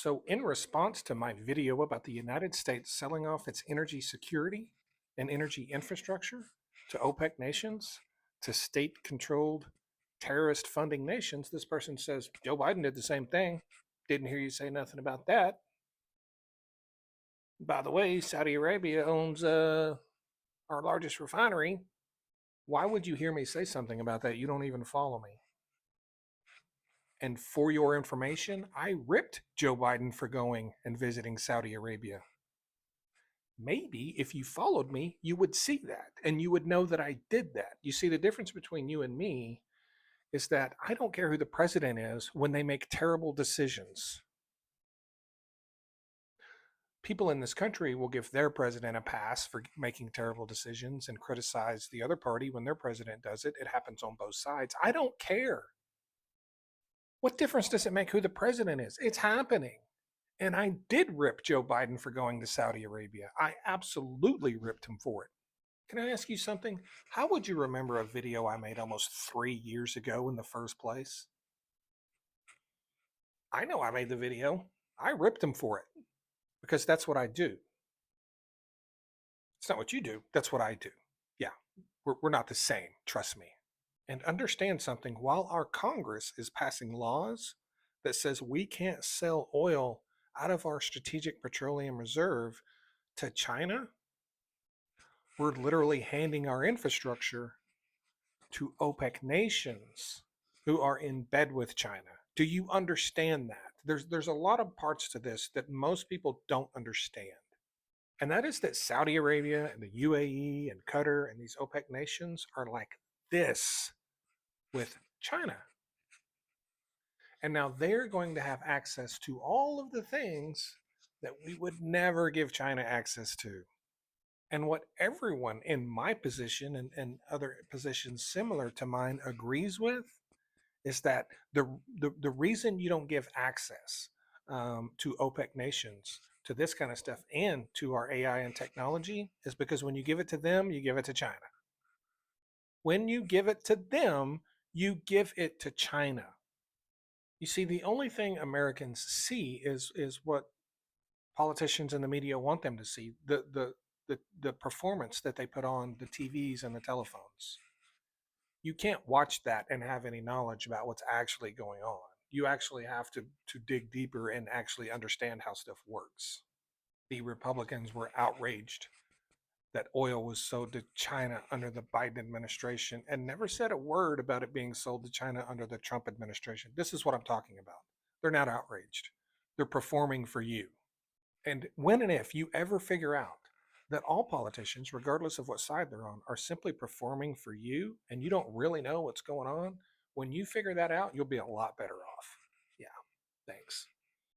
So, in response to my video about the United States selling off its energy security and energy infrastructure to OPEC nations, to state controlled terrorist funding nations, this person says Joe Biden did the same thing. Didn't hear you say nothing about that. By the way, Saudi Arabia owns our largest refinery. Why would you hear me say something about that? You don't even follow me. And for your information, I ripped Joe Biden for going and visiting Saudi Arabia. Maybe if you followed me, you would see that and you would know that I did that. You see, the difference between you and me is that I don't care who the president is when they make terrible decisions. People in this country will give their president a pass for making terrible decisions and criticize the other party when their president does it. It happens on both sides. I don't care. What difference does it make who the president is? It's happening. And I did rip Joe Biden for going to Saudi Arabia. I absolutely ripped him for it. Can I ask you something? How would you remember a video I made almost 3 years ago in the first place? I know I made the video. I ripped him for it because that's what I do. It's not what you do. That's what I do. Yeah, we're not the same. Trust me. And understand something. While our Congress is passing laws that says we can't sell oil out of our strategic petroleum reserve to China, we're literally handing our infrastructure to OPEC nations who are in bed with China. Do you understand that? There's a lot of parts to this that most people don't understand. And that is that Saudi Arabia and the UAE and Qatar and these OPEC nations are like this with China. And now they're going to have access to all of the things that we would never give China access to. And what everyone in my position and other positions similar to mine agrees with is that the reason you don't give access to OPEC nations to this kind of stuff and to our AI and technology is because when you give it to them, you give it to China. When you give it to them, you give it to China. You see, the only thing Americans see is what politicians and the media want them to see, the performance that they put on the TVs and the telephones. You can't watch that and have any knowledge about what's actually going on. You actually have to dig deeper and actually understand how stuff works. The Republicans were outraged that oil was sold to China under the Biden administration and never said a word about it being sold to China under the Trump administration. This is what I'm talking about. They're not outraged. They're performing for you. And when and if you ever figure out that all politicians, regardless of what side they're on, are simply performing for you and you don't really know what's going on, when you figure that out, you'll be a lot better off. Yeah, thanks.